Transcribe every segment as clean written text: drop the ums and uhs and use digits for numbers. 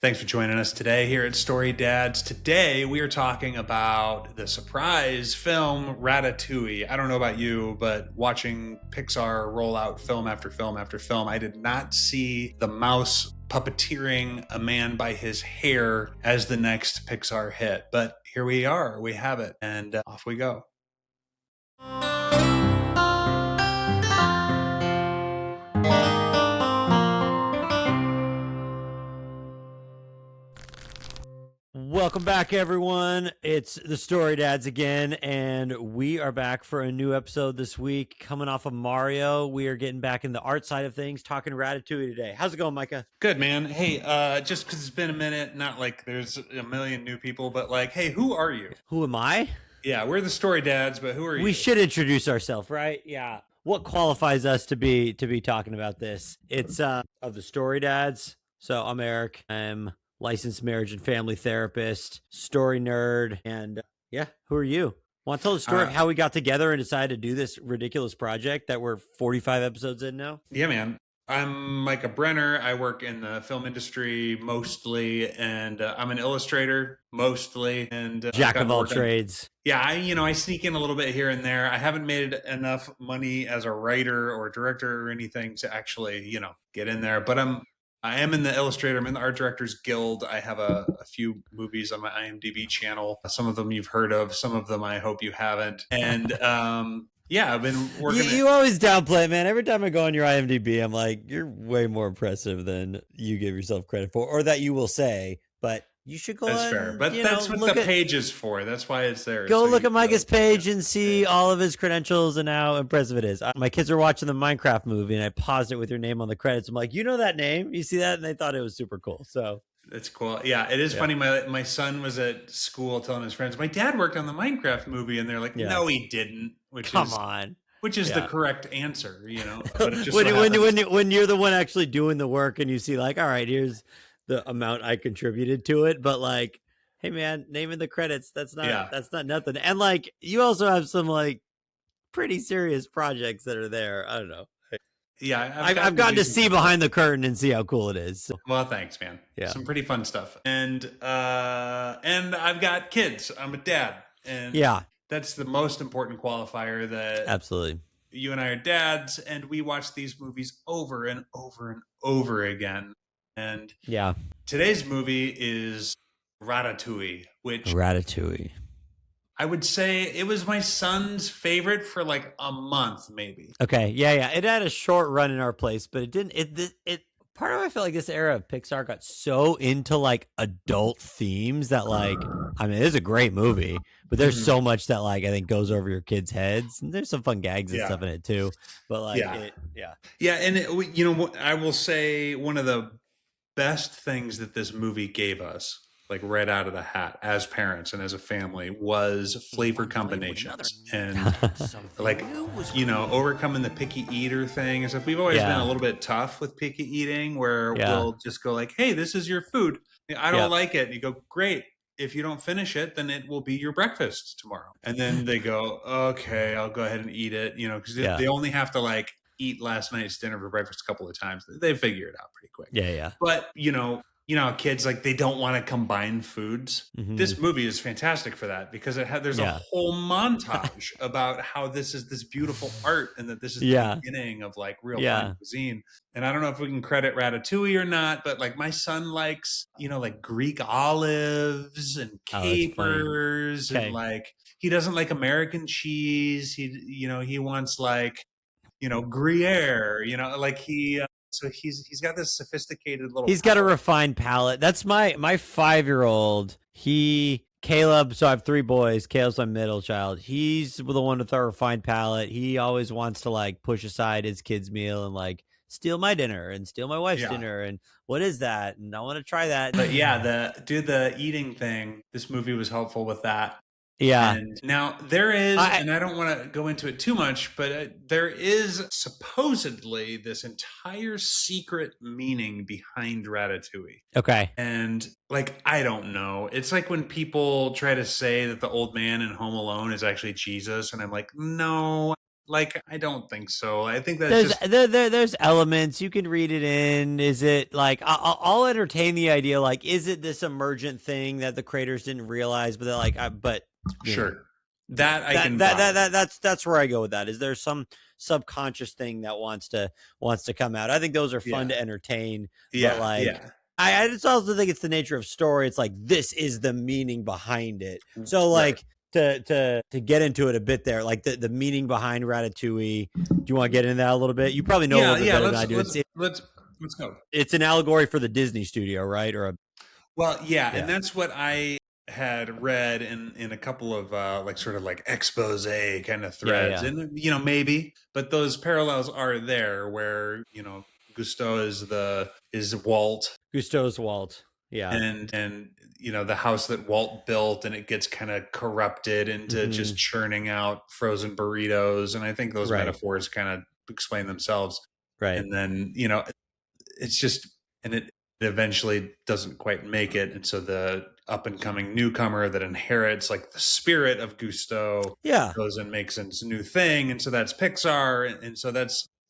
Thanks for joining us today here at StoryDads. Today we are talking about the surprise film Ratatouille. I don't know about you, but watching Pixar roll out film after film after film, I did not see the mouse puppeteering a man by his hair as the next Pixar hit. But here we are, we have it, and off we go. Welcome back, everyone. It's the StoryDads again, and we are back for a new episode this week. Coming off of Mario, we are getting back in the art side of things, talking Ratatouille today. How's it going, Micah? Good, man. Hey, just because it's been a minute, not like there's a million new people, but like, hey, who are you? Who am I? Yeah, we're the StoryDads, but who are you? We should introduce ourselves, right? Yeah. What qualifies us to be talking about this? It's of the StoryDads. So I'm Eric. I'm licensed marriage and family therapist, story nerd, and who are you? Want to tell the story of how we got together and decided to do this ridiculous project that we're 45 episodes in now? Yeah, man. I'm Micah Brenner. I work in the film industry mostly, and I'm an illustrator mostly, and jack of all trades. Yeah, I sneak in a little bit here and there. I haven't made enough money as a writer or director or anything to actually, get in there, but I am in the illustrator. I'm in the Art Directors Guild. I have a few movies on my IMDb channel. Some of them you've heard of. Some of them I hope you haven't. And I've been working. You always downplay it, man. Every time I go on your IMDb, I'm like, you're way more impressive than you give yourself credit for, or that you will say. But you should go. That's fair. But that's what the page is for. That's why it's there. Go look at Micah's page and see all of his credentials and how impressive it is. My kids are watching the Minecraft movie, and I paused it with your name on the credits. I'm like, you know that name? You see that? And they thought it was super cool. So that's cool. Yeah, it is funny. My son was at school telling his friends, my dad worked on the Minecraft movie, and they're like, no, he didn't. Which is the correct answer, But it just when you're the one actually doing the work, and you see like, all right, here's the amount I contributed to it, but like, hey man, naming the credits, that's not nothing. And like, you also have some like pretty serious projects that are there. I don't know. Yeah, I've gotten to see behind the curtain and see how cool it is. So. Well, thanks, man. Yeah, some pretty fun stuff. And I've got kids. I'm a dad, and that's the most important qualifier. That absolutely. You and I are dads, and we watch these movies over and over and over again. And today's movie is Ratatouille, I would say it was my son's favorite for like a month, maybe. Okay, yeah. It had a short run in our place, but it didn't. It part of it, I feel like this era of Pixar got so into like adult themes that like, I mean, it is a great movie, but there's so much that like I think goes over your kids' heads, and there's some fun gags and stuff in it too. But like, and I will say one of the best things that this movie gave us, like right out of the hat as parents and as a family, was flavor combinations and like, overcoming the picky eater thing and stuff. We've always been a little bit tough with picky eating, where we'll just go like, hey, this is your food. I don't like it. And you go, great. If you don't finish it, then it will be your breakfast tomorrow. And then they go, okay, I'll go ahead and eat it, because they only have to like eat last night's dinner for breakfast a couple of times. They figure it out pretty quick. Yeah. But, kids, like, they don't want to combine foods. Mm-hmm. This movie is fantastic for that, because there's a whole montage about how this is this beautiful art, and that this is the beginning of like real fine cuisine. And I don't know if we can credit Ratatouille or not, but like my son likes, like Greek olives and capers, and like he doesn't like American cheese. He wants like, Gruyere, like so he's got this sophisticated little. He's got a refined palate. That's my 5-year-old. Caleb. So I have 3 boys. Caleb's my middle child. He's the one with a refined palate. He always wants to like push aside his kid's meal and like steal my dinner and steal my wife's dinner. And what is that? And I want to try that. But the eating thing. This movie was helpful with that. Yeah. And now there is, and I don't want to go into it too much, but there is supposedly this entire secret meaning behind Ratatouille. Okay. And like, I don't know. It's like when people try to say that the old man in Home Alone is actually Jesus. And I'm like, no, Like, I don't think so. I think that's there's elements you can read it in. Is it like I'll entertain the idea? Like, is it this emergent thing that the creators didn't realize? But they're like, but sure. know, That I can buy. that's where I go with that. Is there some subconscious thing that wants to come out? I think those are fun to entertain. Yeah, but like, I just also think it's the nature of story. It's like, this is the meaning behind it. So like, to get into it a bit there, like the meaning behind Ratatouille. Do you want to get into that a little bit? You probably know a little bit better than I do. Let's go. It's an allegory for the Disney studio, right? And that's what I had read in a couple of like sort of like expose kind of threads, and maybe, but those parallels are there where Gusteau is Walt. Gusteau's Walt. Yeah. And the house that Walt built, and it gets kind of corrupted into just churning out frozen burritos. And I think those metaphors kind of explain themselves. Right. And then, it's just, and it eventually doesn't quite make it. And so the up and coming newcomer that inherits like the spirit of Gusteau goes and makes a new thing. And so that's Pixar. And so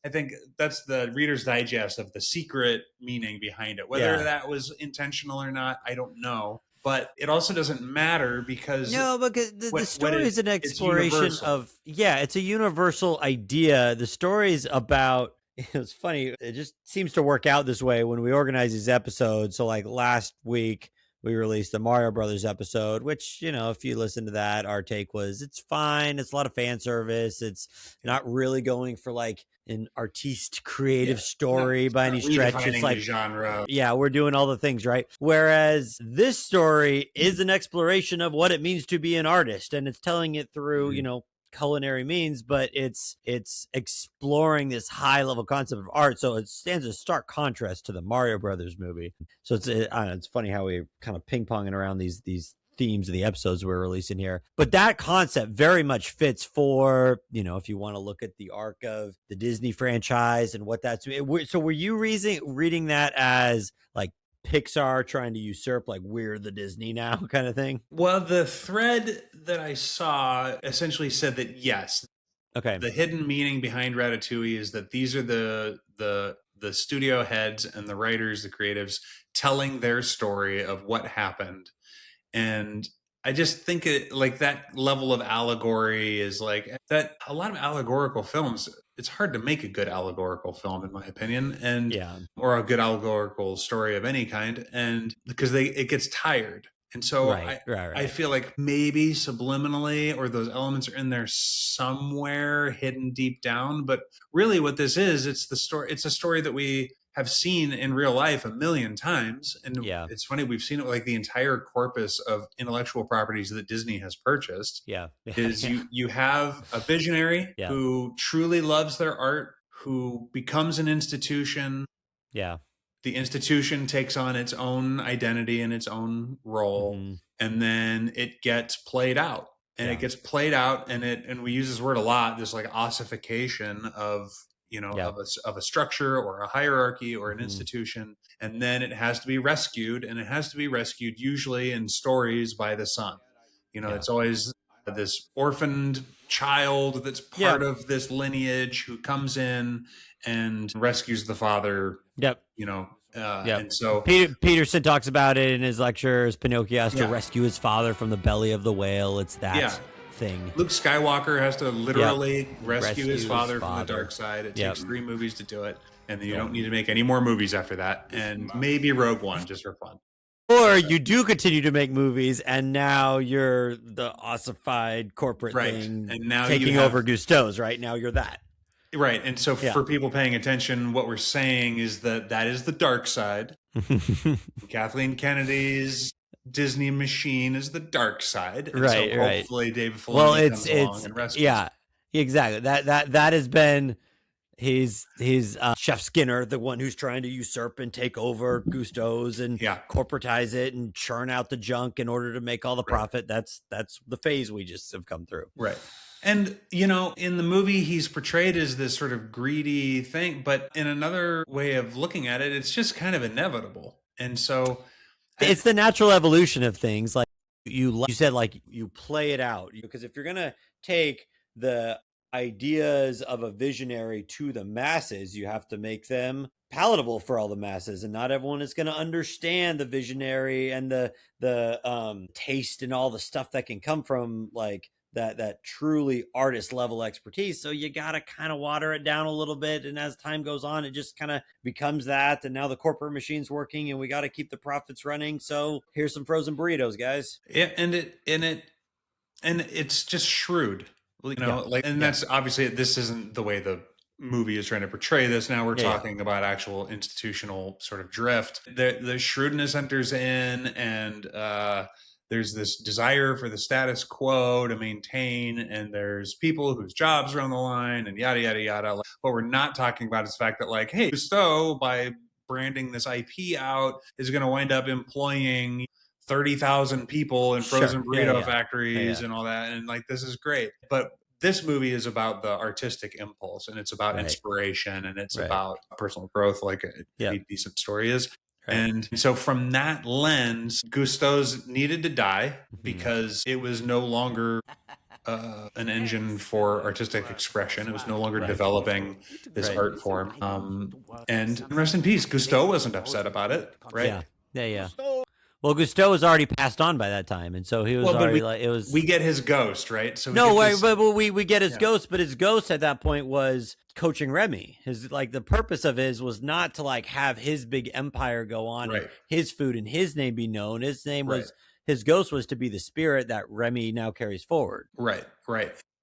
I think that's the Reader's Digest of the secret meaning behind it. Whether that was intentional or not, I don't know. But it also doesn't matter because the story is an exploration of it's a universal idea. The story is about. It's funny. It just seems to work out this way when we organize these episodes. So like last week, we released the Mario Brothers episode, which, if you listen to that, our take was it's fine. It's a lot of fan service. It's not really going for like an artiste creative story by any stretch. It's like genre. Yeah, we're doing all the things, right? Whereas this story is an exploration of what it means to be an artist, and it's telling it through, culinary means, but it's exploring this high level concept of art. So it stands in stark contrast to the Mario Brothers movie. So it's funny how we kind of ping ponging around these themes of the episodes we're releasing here. But that concept very much fits for, if you want to look at the arc of the Disney franchise and what that's. So were you reading that as like Pixar trying to usurp, like, we're the Disney now kind of thing? Well, the thread that I saw essentially said that yes. Okay. The hidden meaning behind Ratatouille is that these are the studio heads and the writers, the creatives, telling their story of what happened. And I just think it like that level of allegory is like that. A lot of allegorical films, it's hard to make a good allegorical film, in my opinion, or a good allegorical story of any kind, and because it gets tired. And so I feel like maybe subliminally, or those elements are in there somewhere hidden deep down. But really what this is, it's the story. It's a story that we have seen in real life a million times. And it's funny, we've seen it like the entire corpus of intellectual properties that Disney has purchased. You have a visionary who truly loves their art, who becomes an institution. The institution takes on its own identity and its own role, and then it gets played out. And it gets played out, and we use this word a lot, this like ossification of of a structure or a hierarchy or an institution, and then it has to be rescued, and it has to be rescued usually in stories by the son. It's always this orphaned child that's part of this lineage who comes in and rescues the father. And so Peterson talks about it in his lectures. Pinocchio has to rescue his father from the belly of the whale. It's that thing. Luke Skywalker has to literally rescue his father from the dark side. It takes 3 movies to do it, and then you don't need to make any more movies after that, and maybe Rogue One just for fun. Or you do continue to make movies, and now you're the ossified corporate thing, and now taking over Gusteau's. Right now, you're that. Right, and so for people paying attention, what we're saying is that is the dark side. Kathleen Kennedy's Disney machine is the dark side, and so hopefully David Filoni comes along and rescues. Yeah, exactly. That has been his Chef Skinner, the one who's trying to usurp and take over Gusteau's and corporatize it and churn out the junk in order to make all the profit. That's the phase we just have come through. Right. And, in the movie, he's portrayed as this sort of greedy thing, but in another way of looking at it, it's just kind of inevitable. And so it's the natural evolution of things. Like you said, like you play it out, because if you're going to take the ideas of a visionary to the masses, you have to make them palatable for all the masses, and not everyone is going to understand the visionary and the taste and all the stuff that can come from like that truly artist level expertise. So you got to kind of water it down a little bit, and as time goes on, it just kind of becomes that. And now the corporate machine's working, and we got to keep the profits running. So here's some frozen burritos, guys. Yeah, and it's just shrewd, and that's obviously, this isn't the way the movie is trying to portray this. Now we're talking about actual institutional sort of drift. The shrewdness enters in, and there's this desire for the status quo to maintain, and there's people whose jobs are on the line, and yada yada yada. What we're not talking about is the fact that, like, hey, Gusteau, by branding this IP out, is going to wind up employing 30,000 people in frozen burrito factories and all that. And like, this is great. But this movie is about the artistic impulse, and it's about inspiration, and it's about personal growth, like a decent story is. And so from that lens, Gusteau's needed to die because it was no longer an engine for artistic expression. It was no longer developing this art form. And rest in peace, Gusteau wasn't upset about it, right? Yeah. Well, Gusteau was already passed on by that time, and so he was already we get his ghost, right? So we get his ghost, but his ghost at that point was coaching Remy. His the purpose of his was not to like have his big empire go on, and his food and his name be known. His name was his ghost was to be the spirit that Remy now carries forward. Right.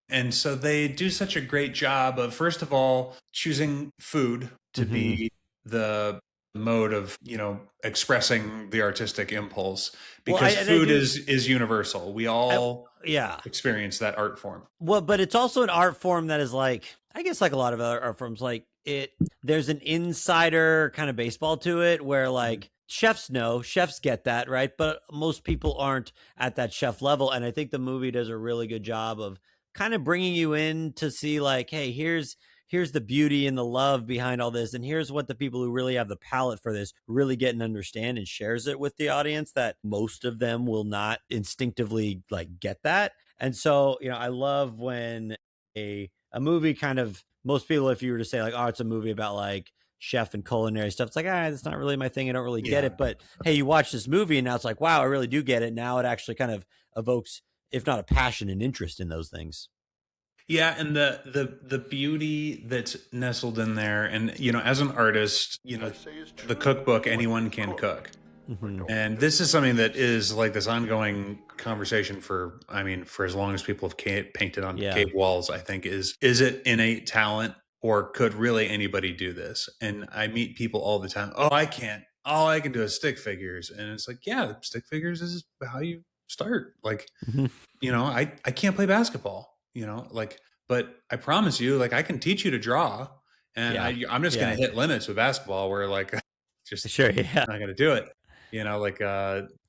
And so they do such a great job of, first of all, choosing food to be the mode of expressing the artistic impulse, because food is universal. We all experience that art form. Well, but it's also an art form that is like, I guess, like a lot of other art forms, like there's an insider kind of baseball to it, where like chefs get that, right? But most people aren't at that chef level, and I think the movie does a really good job of kind of bringing you in to see like, hey, here's the beauty and the love behind all this, and here's what the people who really have the palate for this really get and understand, and shares it with the audience, that most of them will not instinctively like get that. And so I love when a movie kind of, most people, if you were to say like, oh, it's a movie about like chef and culinary stuff, it's like, that's not really my thing, I don't really get it. But hey, you watch this movie and now it's like, wow, I really do get it. Now it actually kind of evokes, if not a passion, and interest in those things. Yeah, and the beauty that's nestled in there, and as an artist, the cookbook, anyone can cook. And this is something that is like this ongoing conversation for as long as people have painted on cave walls, I think, is it innate talent, or could really anybody do this? And I meet people all the time, oh, I can't, all I can do is stick figures. And it's like, yeah, stick figures is how you start. Like, I can't play basketball, but I promise you, like, I can teach you to draw, and I'm just going to hit limits with basketball where like, just not going to do it.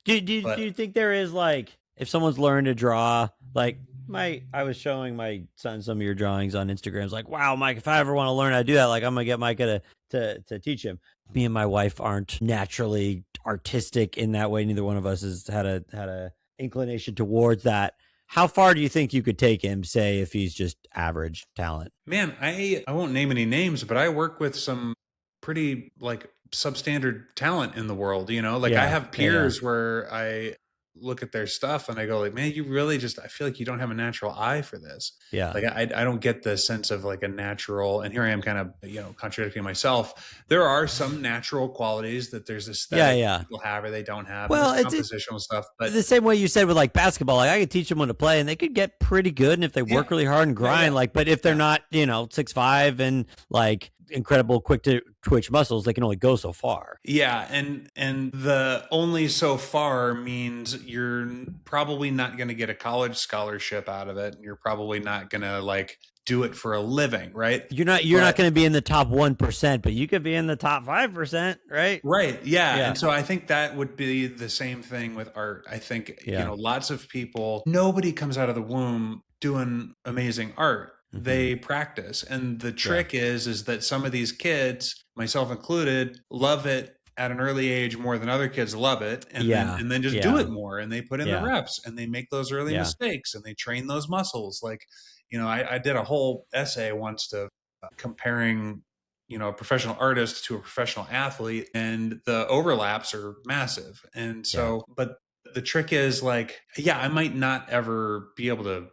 Do you think there is, like, if someone's learned to draw, like I was showing my son some of your drawings on Instagram. It's like, wow, Mike, if I ever want to learn how to do that, like, I'm gonna get Micah to teach him. Me and my wife aren't naturally artistic in that way. Neither one of us has had a inclination towards that. How far do you think you could take him, say, if he's just average talent? Man, I won't name any names, but I work with some pretty like substandard talent in the world, I have peers where I look at their stuff and I go like, man, you really just, I feel like you don't have a natural eye for this. Yeah. Like I don't get the sense of like a natural, and here I am kind of, contradicting myself. There are some natural qualities that there's aesthetic people have or they don't have. Well, it's compositional stuff, but the same way you said with like basketball, like I could teach them when to play and they could get pretty good. And if they work really hard and grind, like, but if they're not, 6'5" and like incredible quick to twitch muscles, they can only go so far. Yeah, and the only so far means you're probably not going to get a college scholarship out of it, and you're probably not going to like do it for a living, right? You're not going to be in the top 1%, but you could be in the top 5%, right? Right. Yeah. And so I think that would be the same thing with art. I think lots of people, nobody comes out of the womb doing amazing art. They practice. And the trick is that some of these kids, myself included, love it at an early age more than other kids love it. And then just do it more. And they put in the reps and they make those early mistakes and they train those muscles. Like, I did a whole essay once to comparing, a professional artist to a professional athlete, and the overlaps are massive. And so, but the trick is like, yeah, I might not ever be able to,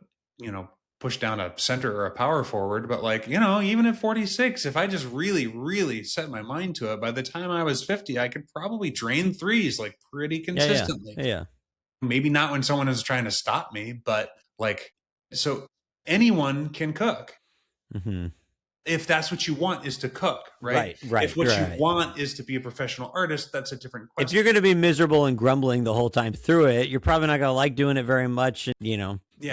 push down a center or a power forward, but like, even at 46, if I just really, really set my mind to it, by the time I was 50, I could probably drain threes like pretty consistently. Yeah. Maybe not when someone is trying to stop me, but like, so anyone can cook. Mm-hmm. If that's what you want, is to cook, right? Right. If what you want is to be a professional artist, that's a different question. If you're going to be miserable and grumbling the whole time through it, you're probably not going to like doing it very much.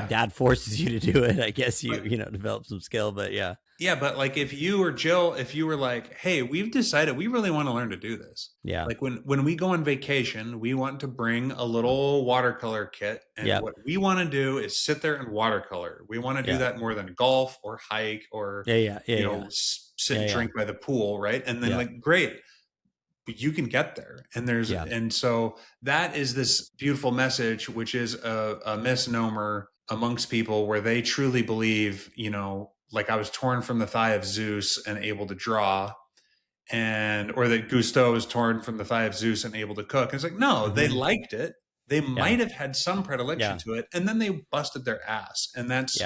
Dad forces you to do it. I guess you develop some skill, but yeah. Yeah, but like if you or Jill, if you were like, hey, we've decided we really want to learn to do this. Yeah. Like when we go on vacation, we want to bring a little watercolor kit. And what we want to do is sit there and watercolor. We want to do that more than golf or hike or, sit and drink by the pool, right? And then like, great, but you can get there. And and so that is this beautiful message, which is a misnomer amongst people where they truly believe, like I was torn from the thigh of Zeus and able to draw, or that Gusteau was torn from the thigh of Zeus and able to cook. And it's like, no, they liked it. They might have had some predilection to it, and then they busted their ass. And that's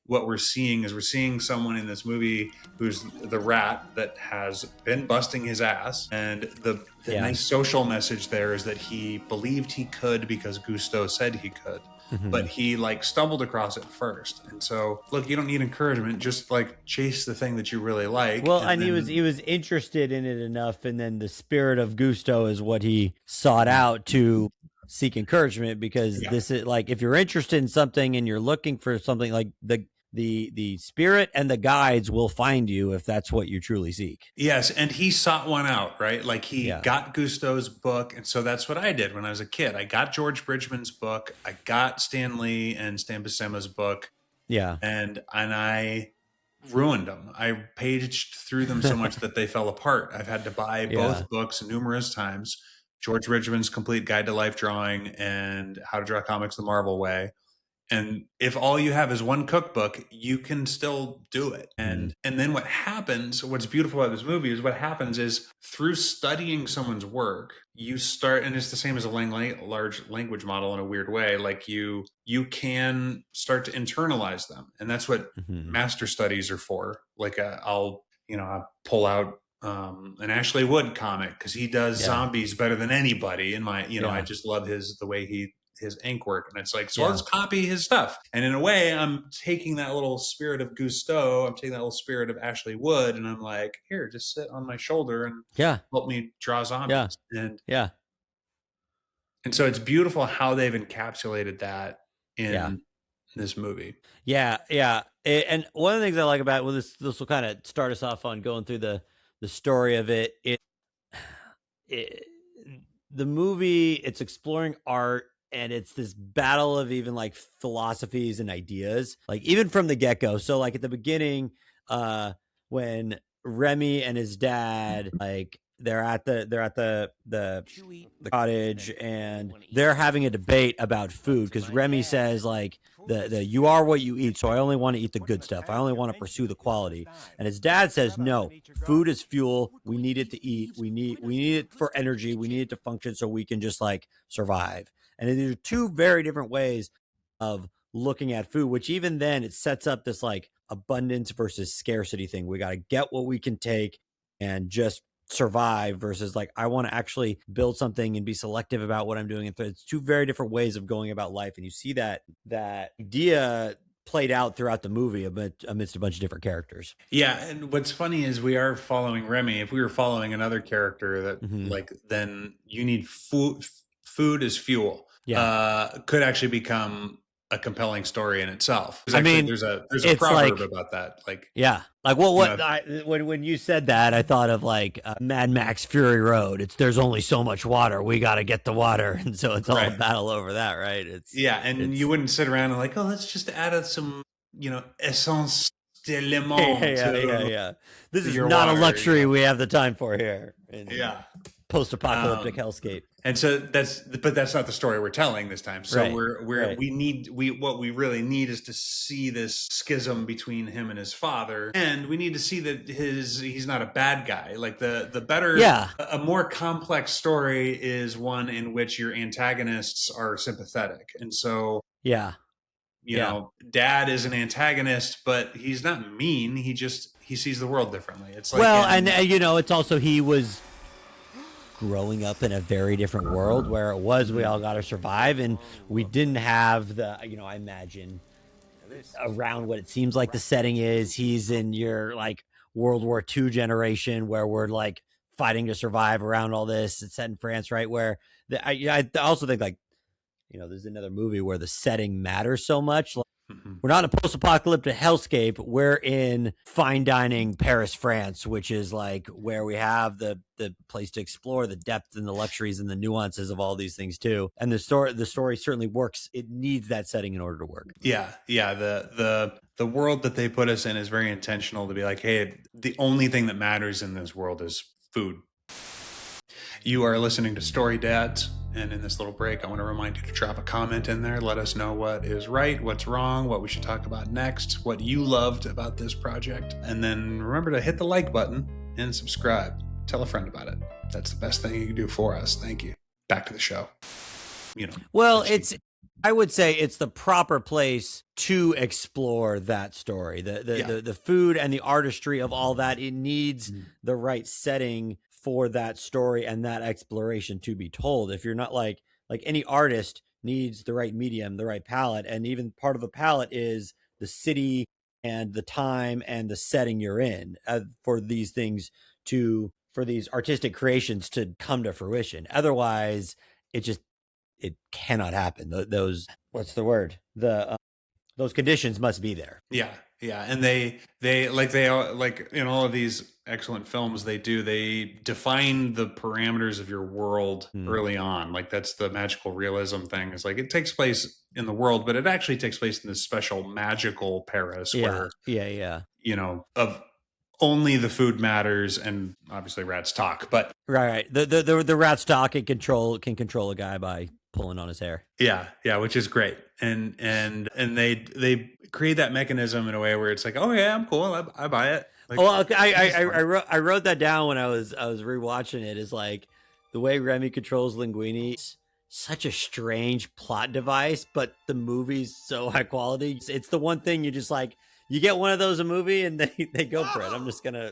what we're seeing is we're seeing someone in this movie who's the rat that has been busting his ass. And the nice social message there is that he believed he could because Gusteau said he could. But he like stumbled across it first. And so look, you don't need encouragement, just like chase the thing that you really like. Well, and he was interested in it enough, and then the spirit of Gusteau is what he sought out to seek encouragement, because this is like, if you're interested in something and you're looking for something, like the spirit and the guides will find you if that's what you truly seek. Yes, and he sought one out, right? Like he got Gusteau's book, and so that's what I did when I was a kid. I got George Bridgman's book, I got Stan Lee and Stan Buscema's book, and I ruined them. I paged through them so much that they fell apart. I've had to buy both books numerous times: George Bridgman's Complete Guide to Life Drawing and How to Draw Comics the Marvel Way. And if all you have is one cookbook, you can still do it. And then what's beautiful about this movie is what happens is through studying someone's work, you start, and it's the same as a large language model in a weird way, like you can start to internalize them. And that's what master studies are for. Like I'll pull out an Ashley Wood comic because he does zombies better than anybody in my, I just love the way his ink work, and it's like, so let's copy his stuff. And in a way, I'm taking that little spirit of Gusteau, I'm taking that little spirit of Ashley Wood, and I'm like, here, just sit on my shoulder and help me draw zombies. And so it's beautiful how they've encapsulated that in this movie. And one of the things I like about this will kind of start us off on going through the story of it. The movie, it's exploring art, and it's this battle of even like philosophies and ideas, like even from the get-go. So like at the beginning, when Remy and his dad, like they're at the cottage, and they're having a debate about food, because Remy says like the you are what you eat, so I only want to eat the good stuff, I only want to pursue the quality. And his dad says, no, food is fuel, we need it to eat, we need it for energy, we need it to function so we can just like survive. And these are two very different ways of looking at food, which even then it sets up this like abundance versus scarcity thing. We got to get what we can take and just survive, versus like, I want to actually build something and be selective about what I'm doing. And it's two very different ways of going about life. And you see that idea played out throughout the movie amidst a bunch of different characters. Yeah. And what's funny is we are following Remy. If we were following another character that like, then you need food is fuel. Could actually become a compelling story in itself. I mean, there's a proverb about that. Like, when you said that, I thought of like Mad Max Fury Road. There's only so much water. We got to get the water. And so it's all a battle over that. Right. You wouldn't sit around and like, oh, let's just add some, essence de lemon. This is not water, a luxury we have the time for here. Yeah. Post-apocalyptic hellscape. And so but that's not the story we're telling this time. So Right. what we really need is to see this schism between him and his father, and we need to see that he's not a bad guy. Like the better, Yeah. a more complex story is one in which your antagonists are sympathetic, and so Yeah. you know, Dad is an antagonist, but he's not mean. He sees the world differently. It's like, Well, and you know, it's also he was growing up in a very different world where it was we all got to survive, and we didn't have the, you know, I imagine around what it seems like the setting is. He's in your like World War II generation where we're like fighting to survive around all this. It's set in France, right? Where I also think like, you know, there's another movie where the setting matters so much. Like, we're not in a post-apocalyptic hellscape. We're in fine dining Paris, France, which is like where we have the place to explore the depth and the luxuries and the nuances of all these things too. And the story certainly works. It needs that setting in order to work. Yeah. The world that they put us in is very intentional to be like, hey, the only thing that matters in this world is food. You are listening to Story Dads, and in this little break, I want to remind you to drop a comment in there. Let us know what is right, what's wrong, what we should talk about next, what you loved about this project. And then remember to hit the like button and subscribe. Tell a friend about it. That's the best thing you can do for us. Thank you. Back to the show. You know. Well, I would say it's the proper place to explore that story. The food and the artistry of all that, it needs the right setting for that story and that exploration to be told. If you're not like any artist needs the right medium, the right palette, and even part of the palette is the city and the time and the setting you're in for these things for these artistic creations to come to fruition. Otherwise, it cannot happen. Those, what's the word? Those conditions must be there. Yeah. And they like in all of these excellent films they define the parameters of your world early on. Like that's the magical realism thing. It's like it takes place in the world, but it actually takes place in this special magical Paris where you know, of only the food matters, and obviously rats talk, but right. The rats talk can control a guy by pulling on his hair. Yeah, which is great. And they create that mechanism in a way where it's like, oh yeah, I'm cool, I buy it. Like, I wrote that down when I was rewatching it. Is like the way Remy controls Linguini. Such a strange plot device, but the movie's so high quality. It's the one thing you just like. You get one of those a movie and they go for it. I'm just gonna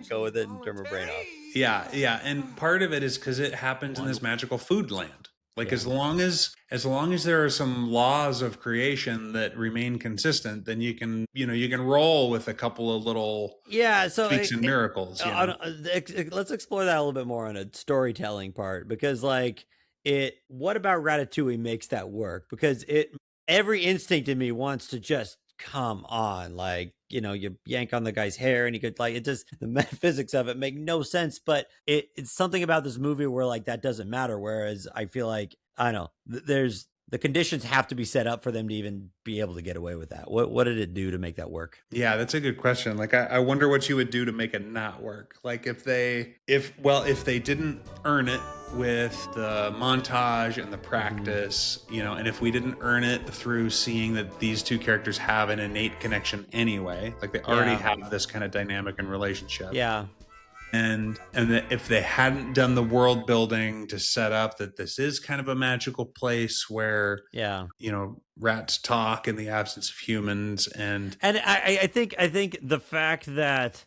go with it and turn my brain off. Yeah. And part of it is because it happens in this magical food land. Like as long as there are some laws of creation that remain consistent, then you can roll with a couple of little tweaks and miracles. Let's explore that a little bit more on a storytelling part, because like what about Ratatouille makes that work? Because every instinct in me wants to just come on, like, you know, you yank on the guy's hair and he could like, it just, the metaphysics of it make no sense, but it's something about this movie where like that doesn't matter. Whereas I feel like, I don't know, there's the conditions have to be set up for them to even be able to get away with that. What did it do to make that work? Yeah, that's a good question. Like I wonder what you would do to make it not work. Like if they didn't earn it with the montage and the practice, you know, and if we didn't earn it through seeing that these two characters have an innate connection anyway, like they already have this kind of dynamic and relationship. Yeah. And that if they hadn't done the world building to set up that this is kind of a magical place where, you know, rats talk in the absence of humans, and I think the fact that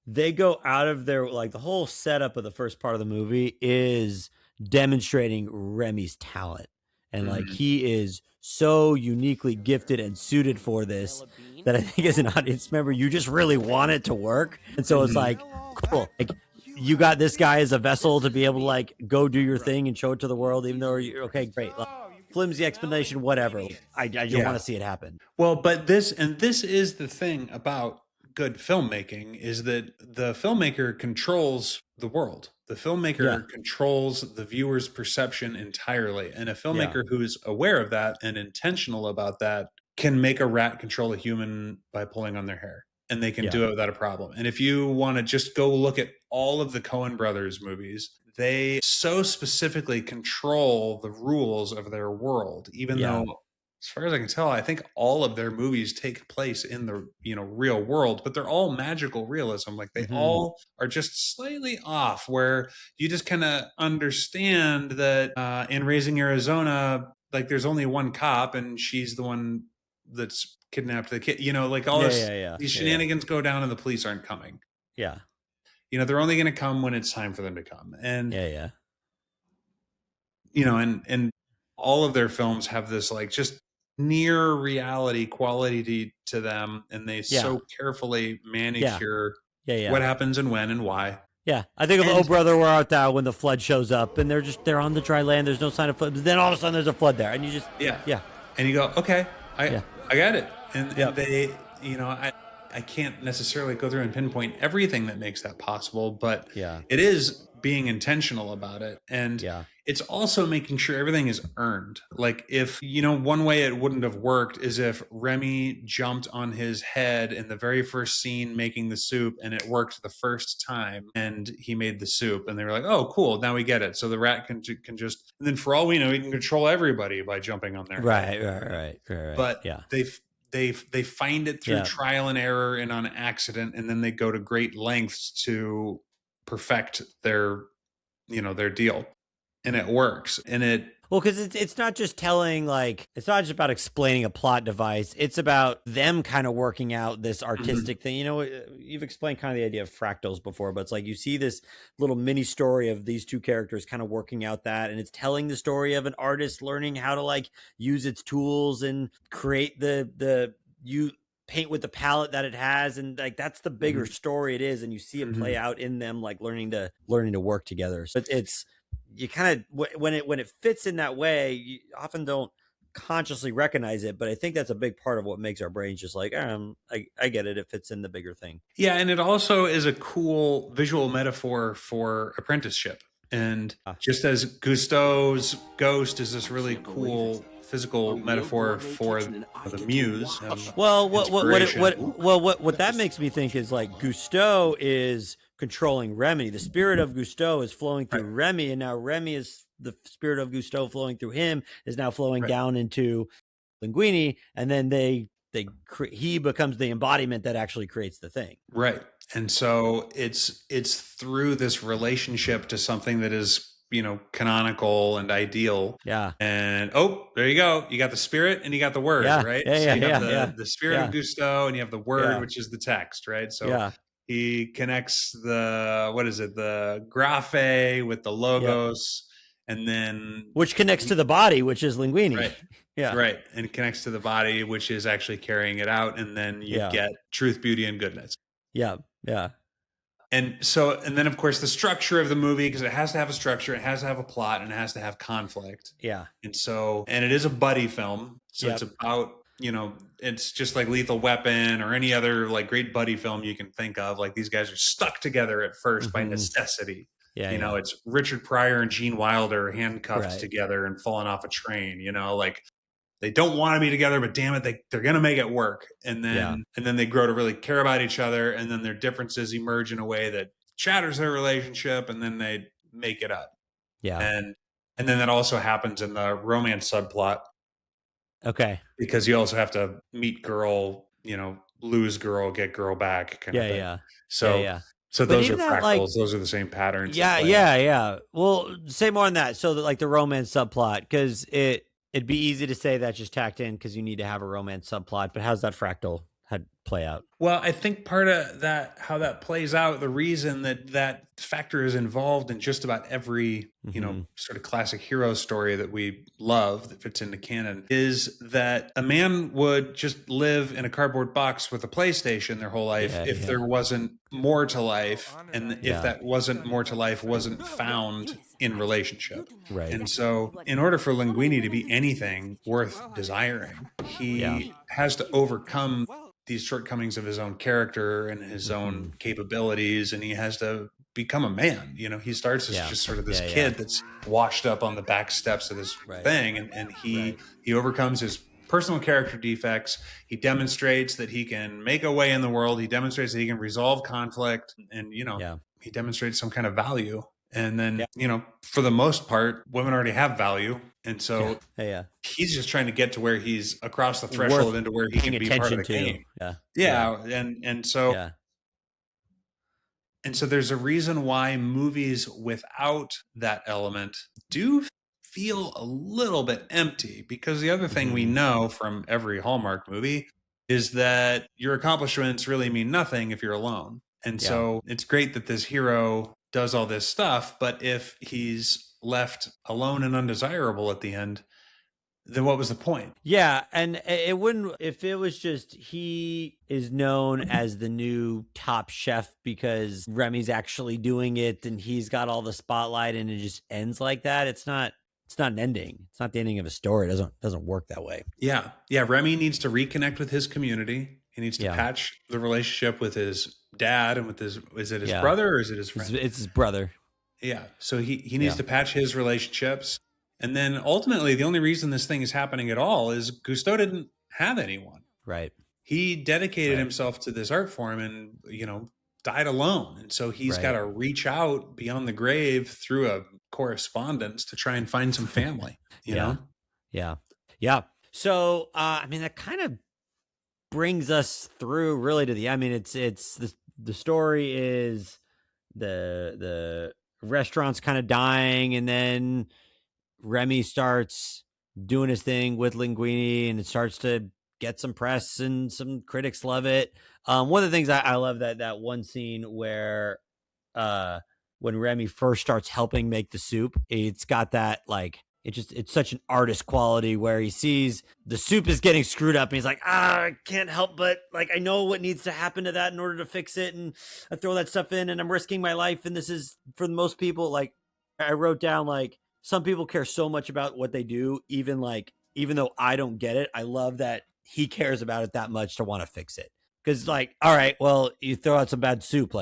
they go out of their, like, the whole setup of the first part of the movie is demonstrating Remy's talent. And like, he is so uniquely gifted and suited for this that I think as an audience member, you just really want it to work. And so it's like, cool. Like, you got this guy as a vessel to be able to like go do your thing and show it to the world, even though you're okay, great. Like, flimsy explanation, whatever. I just want to see it happen. Well, but this is the thing about good filmmaking, is that the filmmaker controls the world. The filmmaker controls the viewer's perception entirely. And a filmmaker who is aware of that and intentional about that can make a rat control a human by pulling on their hair. And they can do it without a problem. And if you want to just go look at all of the Coen brothers movies, they so specifically control the rules of their world, even though, as far as I can tell, I think all of their movies take place in the, real world, but they're all magical realism. Like they all are just slightly off, where you just kind of understand that in Raising Arizona, like there's only one cop and she's the one that's kidnapped the kid, like all these shenanigans go down and the police aren't coming. Yeah. They're only going to come when it's time for them to come. And, and all of their films have this like just near reality quality to them. And they so carefully manicure what happens and when and why. Yeah, I think of Oh Brother, Where Art Thou, when the flood shows up and they're on the dry land. There's no sign of flood. But then all of a sudden there's a flood there. And you just, And you go, okay, I got it. And they, I can't necessarily go through and pinpoint everything that makes that possible, but it is being intentional about it. And it's also making sure everything is earned. Like if, one way it wouldn't have worked is if Remy jumped on his head in the very first scene making the soup and it worked the first time and he made the soup and they were like, oh, cool. Now we get it. So the rat can just, and then for all we know, he can control everybody by jumping on their head. Right. But they find it through trial and error and on accident, and then they go to great lengths to perfect their deal, and it works. And because it's not just telling, like, it's not just about explaining a plot device. It's about them kind of working out this artistic thing. You've explained kind of the idea of fractals before, but it's like you see this little mini story of these two characters kind of working out that, and it's telling the story of an artist learning how to like use its tools and create you paint with the palette that it has, and like that's the bigger story it is, and you see it play out in them like learning to work together. So it's you kind of when it fits in that way, you often don't consciously recognize it, but I think that's a big part of what makes our brains just like I get it, fits in the bigger thing. And it also is a cool visual metaphor for apprenticeship. And just as Gusteau's ghost is this really cool physical metaphor for the muse. What that makes me think is like Gusteau is controlling Remy. The spirit of Gusteau is flowing through Remy, and now Remy is the spirit of Gusteau flowing through him is now flowing down into Linguini, and then he becomes the embodiment that actually creates the thing. Right. And so it's through this relationship to something that is, canonical and ideal. Yeah. And there you go. You got the spirit and you got the word, right? So you have the spirit of Gusteau and you have the word, which is the text, right? So he connects the graphe with the logos, and then which connects to the body, which is Linguini. Right. Right. And it connects to the body, which is actually carrying it out. And then you get truth, beauty, and goodness. Yeah. And then of course the structure of the movie, because it has to have a structure, it has to have a plot, and it has to have conflict. Yeah. And it is a buddy film. So it's about, it's just like Lethal Weapon or any other like great buddy film you can think of. Like these guys are stuck together at first by necessity. It's Richard Pryor and Gene Wilder handcuffed together and falling off a train, like they don't want to be together, but damn it, they're going to make it work. And then they grow to really care about each other. And then their differences emerge in a way that shatters their relationship. And then they make it up. Yeah. And then that also happens in the romance subplot. Okay. Because you also have to meet girl, lose girl, get girl back. Kind of thing. So those are fractals. Those are the same patterns. Yeah. Well, say more on that. So that like the romance subplot, because it'd be easy to say that's just tacked in because you need to have a romance subplot, but how's that fractal play out? Well, I think part of that, how that plays out, the reason that factor is involved in just about every, sort of classic hero story that we love that fits into canon, is that a man would just live in a cardboard box with a PlayStation their whole life if there wasn't more to life, and if that wasn't more to life wasn't found in relationship. Right. And so in order for Linguini to be anything worth desiring, he has to overcome these shortcomings of his own character and his own capabilities, and he has to become a man. He starts as just sort of this kid that's washed up on the back steps of this thing, and he overcomes his personal character defects. He demonstrates that he can make a way in the world. He demonstrates that he can resolve conflict, and he demonstrates some kind of value. And then, for the most part, women already have value. And so he's just trying to get to where he's across the threshold into where he can be part of the game. And so there's a reason why movies without that element do feel a little bit empty, because the other thing we know from every Hallmark movie is that your accomplishments really mean nothing if you're alone. And so it's great that this hero does all this stuff, but if he's left alone and undesirable at the end, then what was the point? Yeah, and it wouldn't, if it was just he is known as the new top chef because Remy's actually doing it and he's got all the spotlight and it just ends like that. It's not an ending. It's not the ending of a story. It doesn't work that way. Yeah. Remy needs to reconnect with his community. He needs to patch the relationship with his dad and with his, is it his brother or is it his friend? It's his brother. Yeah. So he needs to patch his relationships. And then ultimately, the only reason this thing is happening at all is Gusteau didn't have anyone. Right. He dedicated himself to this art form and, died alone. And so he's got to reach out beyond the grave through a correspondence to try and find some family, you know? Yeah. So, that kind of brings us through really to the, it's the story is the restaurant's kind of dying, and then Remy starts doing his thing with Linguini, and it starts to get some press and some critics love it. One of the things I love that one scene where when Remy first starts helping make the soup, it's got that it's such an artist quality where he sees the soup is getting screwed up and he's like, I can't help but I know what needs to happen to that in order to fix it, and I throw that stuff in and I'm risking my life, and this is for most people, I wrote down some people care so much about what they do, even though I don't get it. I love that he cares about it that much to want to fix it. Because all right, well, you throw out some bad soup,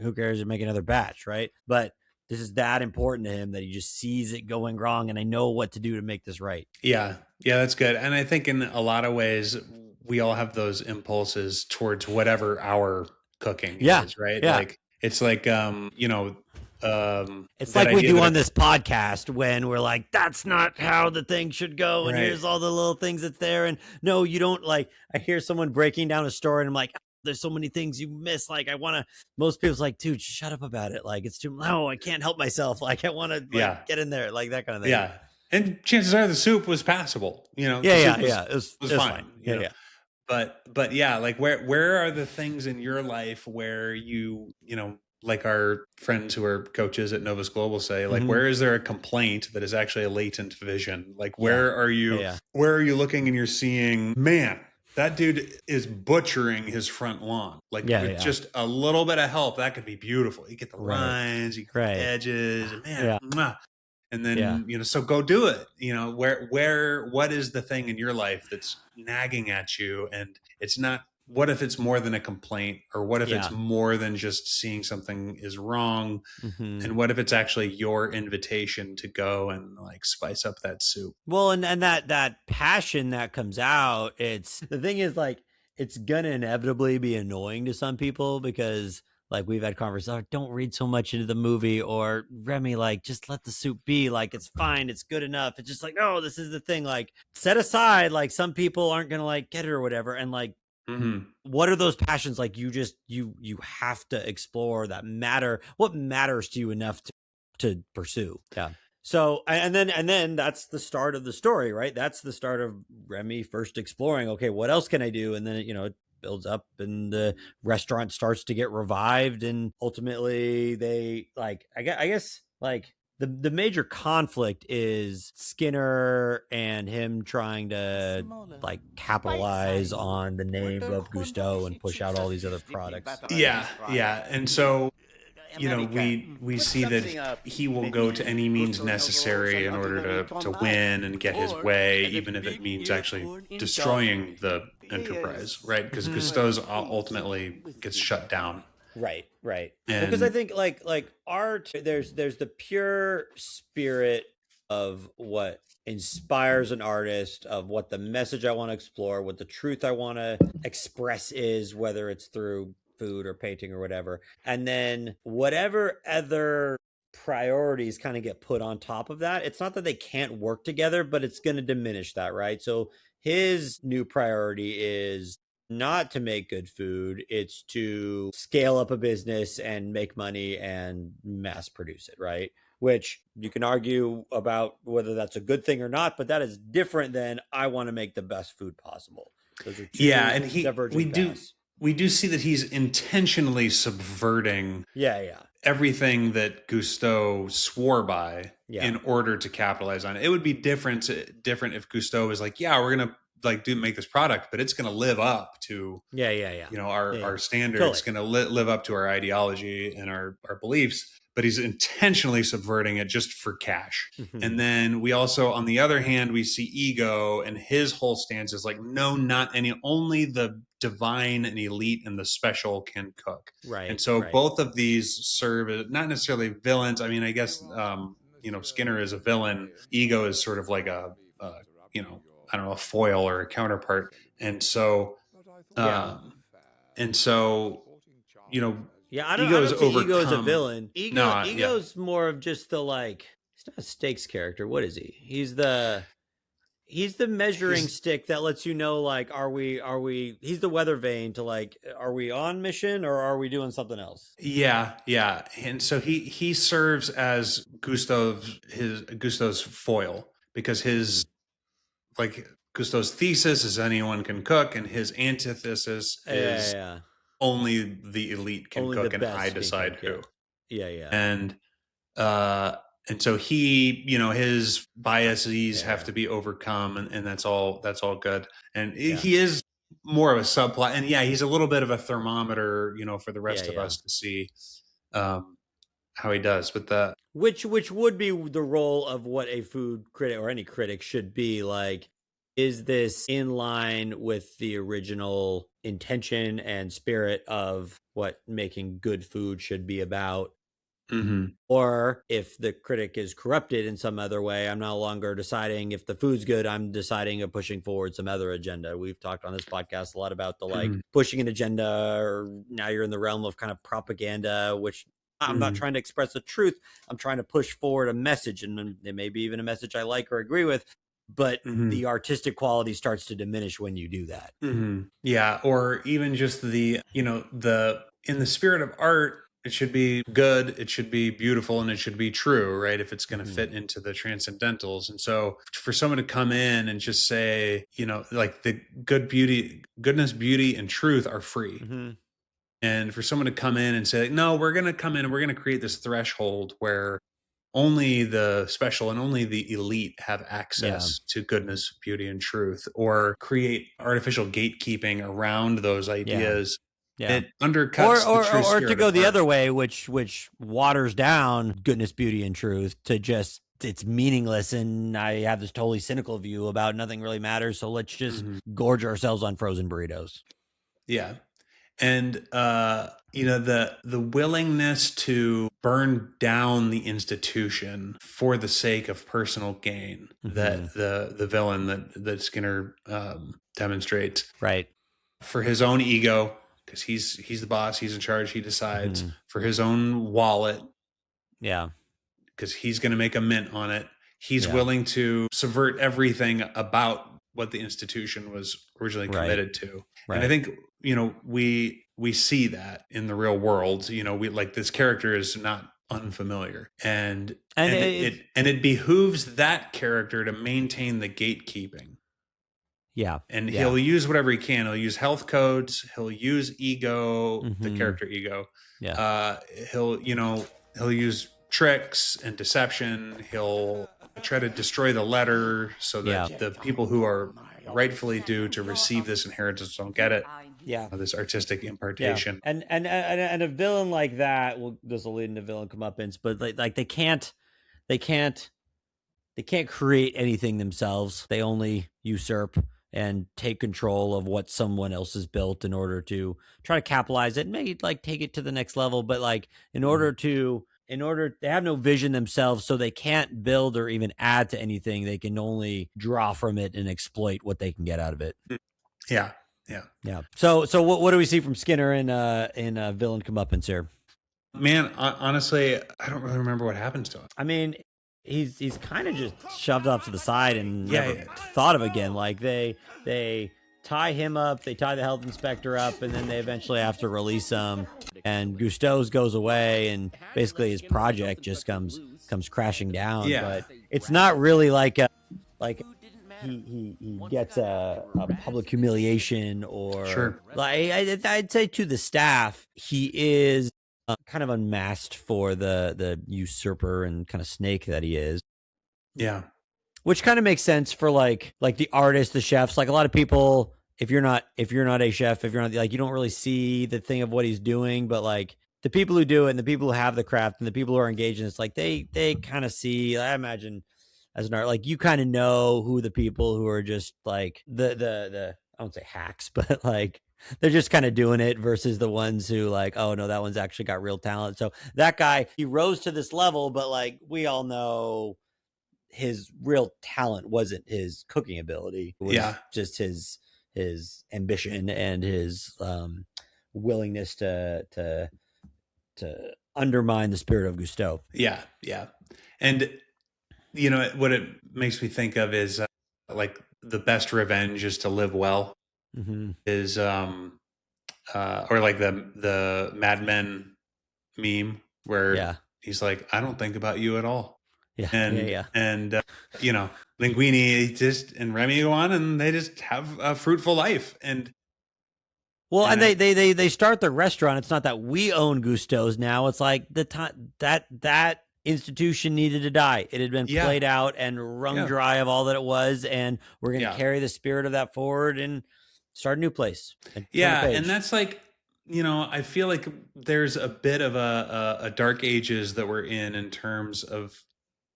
who cares to make another batch, right? But this is that important to him that he just sees it going wrong, and I know what to do to make this right. Yeah, that's good. And I think in a lot of ways, we all have those impulses towards whatever our cooking is, right? Yeah. It's it's like we do on this podcast when we're like, that's not how the thing should go, and here's all the little things that's there, and no, you don't. I hear someone breaking down a story and I'm like, there's so many things you miss. Most people's like, dude, shut up about it. It's too, no, I can't help myself. I want to get in there, that kind of thing. Yeah. And chances are the soup was passable, It was fine. Yeah. But yeah, where are the things in your life where like our friends who are coaches at Novus Global say, where is there a complaint that is actually a latent vision? Where are you looking and you're seeing, man, that dude is butchering his front lawn. With just a little bit of help, that could be beautiful. You get the lines, you get the edges, and man, and then, so go do it. What is the thing in your life that's nagging at you? And it's not, what if it's more than a complaint, or what if it's more than just seeing something is wrong? And what if it's actually your invitation to go and spice up that soup? Well, and that passion that comes out, it's the thing is it's gonna inevitably be annoying to some people because we've had conversations, don't read so much into the movie, or Remy, just let the soup be, it's fine, it's good enough. It's just no, this is the thing, set aside, some people aren't gonna get it or whatever. And what are those passions you have to explore that matter? What matters to you enough to pursue? Yeah. So and then that's the start of the story, right? That's the start of Remy first exploring, okay, what else can I do? And then it builds up and the restaurant starts to get revived, and ultimately they I guess the major conflict is Skinner and him trying to capitalize on the name of Gusteau and push out all these other products. Yeah. And so we see that he will go to any means necessary in order to win and get his way, even if it means actually destroying the enterprise, right? Because Gusteau's ultimately gets shut down. Right. Because I think art, there's the pure spirit of what inspires an artist, of what the message I want to explore, what the truth I want to express is, whether it's through food or painting or whatever. And then whatever other priorities kind of get put on top of that. It's not that they can't work together, but it's going to diminish that, right? So his new priority is not to make good food, it's to scale up a business and make money and mass produce it, right? Which you can argue about whether that's a good thing or not, but that is different than I want to make the best food possible. Those are two and divergent paths. we do see that he's intentionally subverting everything that Gusteau swore by in order to capitalize on it. It would be different if Gusteau was like, yeah, we're gonna like make this product, but it's gonna live up to our standards. Totally. It's gonna live up to our ideology and our beliefs. But he's intentionally subverting it just for cash. Mm-hmm. And then we also, on the other hand, we see Ego, and his whole stance is like, no, not any, only the divine and elite and the special can cook. Right. And so both of these serve as not necessarily villains. I mean, I guess, Skinner is a villain. Ego is sort of like a foil or a counterpart. And so, I don't see Ego as a villain. Ego's more of just the he's not a stakes character. What is he? He's the measuring stick that lets you know, are we, he's the weather vane to are we on mission or are we doing something else? Yeah. And so he serves as Gusteau's foil, because his, Gusteau's thesis is anyone can cook, and his antithesis is only the elite can cook, and I decide who. Yeah. And so he, his biases have to be overcome, and that's all good. And he is more of a subplot, and he's a little bit of a thermometer, for the rest of us to see how he does. But which would be the role of what a food critic or any critic should be like. Is this in line with the original intention and spirit of what making good food should be about? Mm-hmm. Or if the critic is corrupted in some other way, I'm no longer deciding if the food's good, I'm deciding of pushing forward some other agenda. We've talked on this podcast a lot about the pushing an agenda, or now you're in the realm of kind of propaganda, which I'm not trying to express the truth. I'm trying to push forward a message, and it may be even a message I like or agree with. But the artistic quality starts to diminish when you do that. Mm-hmm. Yeah. Or even just in the spirit of art, it should be good, it should be beautiful, and it should be true, right? If it's going to fit into the transcendentals. And so for someone to come in and just say, the goodness, beauty, and truth are free. Mm-hmm. And for someone to come in and say, no, we're going to come in and we're going to create this threshold where only the special and only the elite have access to goodness, beauty, and truth, or create artificial gatekeeping around those ideas. Yeah. It undercuts or to go the other way, which waters down goodness, beauty, and truth to just it's meaningless, and I have this totally cynical view about nothing really matters, so let's just gorge ourselves on frozen burritos. Yeah. And the willingness to burn down the institution for the sake of personal gain that the villain that Skinner demonstrates, right, for his own ego, because he's the boss, he's in charge, he decides, for his own wallet, because he's going to make a mint on it. He's willing to subvert everything about what the institution was originally committed to. Right. And I think, we see that in the real world. We this character is not unfamiliar, and it behooves that character to maintain the gatekeeping. Yeah. And he'll use whatever he can. He'll use health codes. He'll use ego, the character ego. Yeah. He'll use tricks and deception. He'll try to destroy the letter so that the people who are rightfully due to receive this inheritance don't get it. Yeah. This artistic impartation. Yeah. And a villain like that, this will lead into villain comeuppance, but they can't create anything themselves. They only usurp and take control of what someone else has built in order to try to capitalize it and maybe take it to the next level. But in order they have no vision themselves, so they can't build or even add to anything. They can only draw from it and exploit what they can get out of it. Yeah. So what do we see from Skinner in villain comeuppance here? Man, honestly, I don't really remember what happens to him. I mean, he's kind of just shoved off to the side and Yeah, never thought of again. Like they tie him up, they tie the health inspector up, and then they eventually have to release him. And Gusteau's goes away, and basically his project just comes crashing down. Yeah. But it's not really like he gets a public humiliation or Sure. like I'd say to the staff, he is kind of unmasked for the usurper and kind of snake that he is. Yeah. Which kind of makes sense for like the artists, the chefs. Like a lot of people, if you're not a chef, if you're not like, you don't really see the thing of what he's doing, but like the people who do it and the people who have the craft and the people who are engaged in it's like they kind of see, I imagine as an art, like you kind of know who the people who are just like the I won't say hacks, but like they're just kind of doing it versus the ones who like, oh no, that one's actually got real talent. So that guy, he rose to this level, but like we all know his real talent wasn't his cooking ability. It was just his ambition and his willingness to undermine the spirit of Gusteau. Yeah. Yeah. And you know what it makes me think of is like the best revenge is to live well. Is or like the Mad Men meme where he's like, I don't think about you at all. And you know, Linguini just and Remy go on and they just have a fruitful life. And they start the restaurant. It's not that we own Gusteau's now. It's like the time that institution needed to die. It had been played out and wrung dry of all that it was, and we're going to carry the spirit of that forward and start a new place. And that's like, you know, I feel like there's a bit of a dark ages that we're in terms of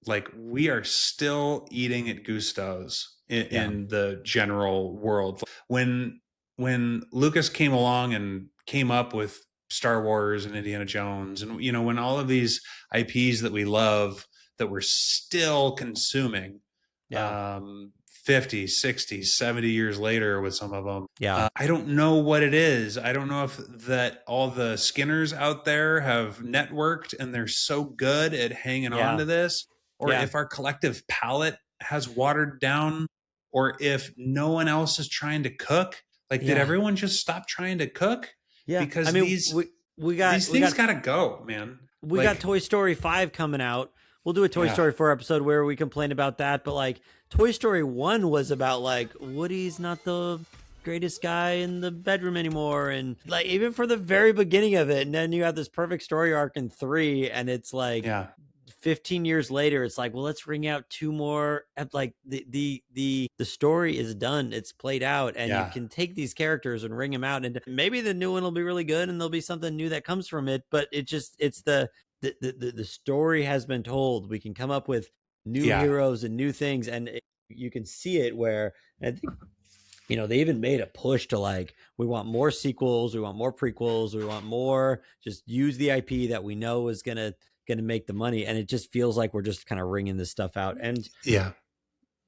like we are still eating at Gusteau's in the general world. When Lucas came along and came up with Star Wars and Indiana Jones, and you know, when all of these IPs that we love that we're still consuming 50, 60, 70 years later with some of them. I don't know what it is. I don't know if that all the Skinners out there have networked and they're so good at hanging on to this, or if our collective palate has watered down, or if no one else is trying to cook. Like, did everyone just stop trying to cook? Yeah, because I mean, these things gotta go, man. We got Toy Story 5 coming out. We'll do a Toy Story 4 episode where we complain about that. But like Toy Story 1 was about like Woody's not the greatest guy in the bedroom anymore. And like even for the very beginning of it. And then you have this perfect story arc in 3. And it's like 15 years later, it's like, well, let's ring out 2 more. Like the story is done. It's played out. And you can take these characters and ring them out. And maybe the new one will be really good and there'll be something new that comes from it. But it's the story has been told. We can come up with new heroes and new things. And you can see it where I think, you know, they even made a push to like, we want more sequels. We want more prequels. We want more, just use the IP that we know is going to make the money. And it just feels like we're just kind of wringing this stuff out. And you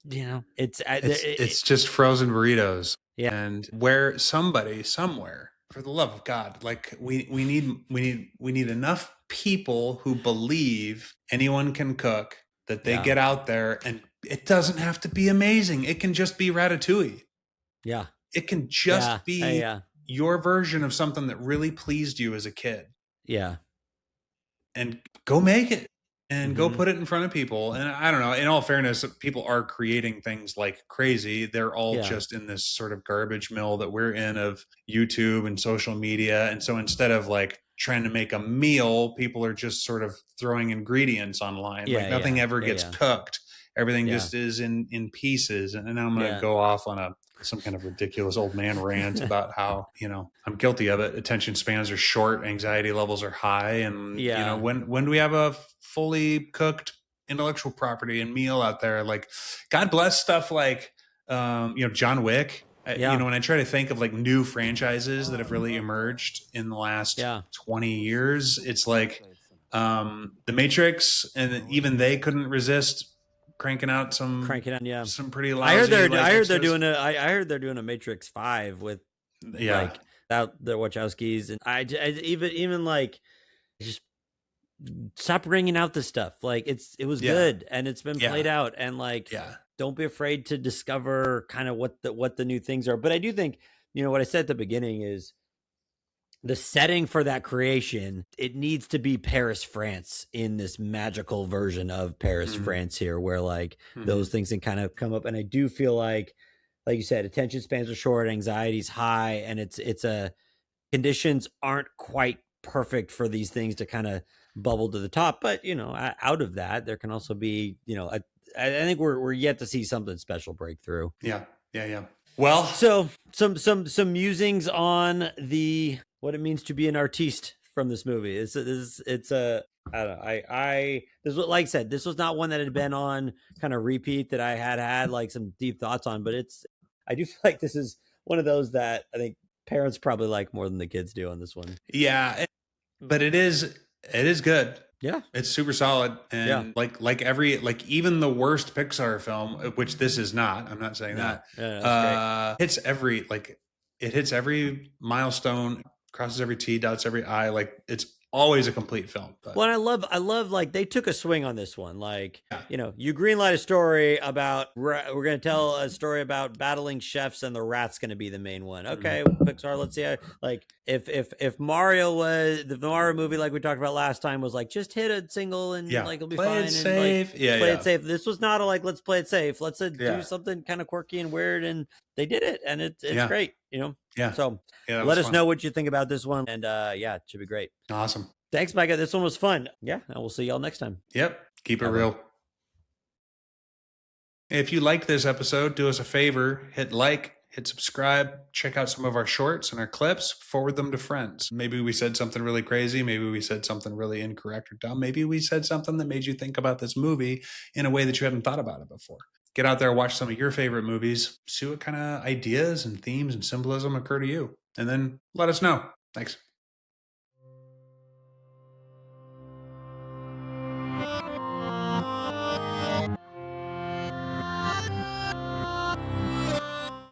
know, it's just frozen burritos. Yeah. And where somebody somewhere, for the love of God, like we need enough people who believe anyone can cook, that they get out there, and it doesn't have to be amazing. It can just be Ratatouille. Yeah. It can just be your version of something that really pleased you as a kid. Yeah. And go make it and go put it in front of people. And I don't know, in all fairness, people are creating things like crazy. They're all just in this sort of garbage mill that we're in of YouTube and social media. And so instead of like trying to make a meal, people are just sort of throwing ingredients online. Like nothing ever gets cooked. Everything just is in pieces. And then I'm going to go off on some kind of ridiculous old man rant about how, you know, I'm guilty of it. Attention spans are short, anxiety levels are high. And, you know, when do we have a fully cooked intellectual property and meal out there? Like, God bless stuff like, you know, John Wick. You know, when I try to think of like new franchises that have really emerged in the last 20 years, it's like The Matrix, and even they couldn't resist cranking out some pretty lousy. I heard they're doing a Matrix 5 with like the Wachowskis, and I even like just stop bringing out this stuff. Like it was good and it's been played out, and like, don't be afraid to discover kind of what the new things are. But I do think, what I said at the beginning is the setting for that creation, it needs to be Paris, France, in this magical version of Paris, France here, where like those things can kind of come up. And I do feel like you said, attention spans are short, anxiety's high, and it's conditions aren't quite perfect for these things to kind of bubble to the top. But out of that, there can also be, I think we're yet to see something special break through. Yeah. Well, so some musings on what it means to be an artiste from this movie. It's a I don't know. This was, like I said, this was not one that had been on kind of repeat that I had like some deep thoughts on, but I do feel like this is one of those that I think parents probably like more than the kids do on this one. Yeah, but it is good. Yeah, it's super solid, and like even the worst Pixar film, which this is not. I'm not saying that. Hits every milestone, crosses every T, dots every I. Like it's always a complete film. But. Well, I love like they took a swing on this one. Like, you greenlight a story about, we're going to tell a story about battling chefs and the rat's going to be the main one. Okay, Pixar, let's see how, like, if Mario was, the Mario movie, like we talked about last time, was like, just hit a single and like, it'll be fine. It safe. And, like, play it safe. This was not let's play it safe. Let's do something kind of quirky and weird. And they did it. And it's great, Yeah. So let us know what you think about this one. And it should be great. Awesome. Thanks, Micah. This one was fun. Yeah. And we'll see y'all next time. Yep. Keep it real. If you liked this episode, do us a favor, hit like, hit subscribe, check out some of our shorts and our clips, forward them to friends. Maybe we said something really crazy. Maybe we said something really incorrect or dumb. Maybe we said something that made you think about this movie in a way that you hadn't thought about it before. Get out there, watch some of your favorite movies, see what kind of ideas and themes and symbolism occur to you, and then let us know. Thanks.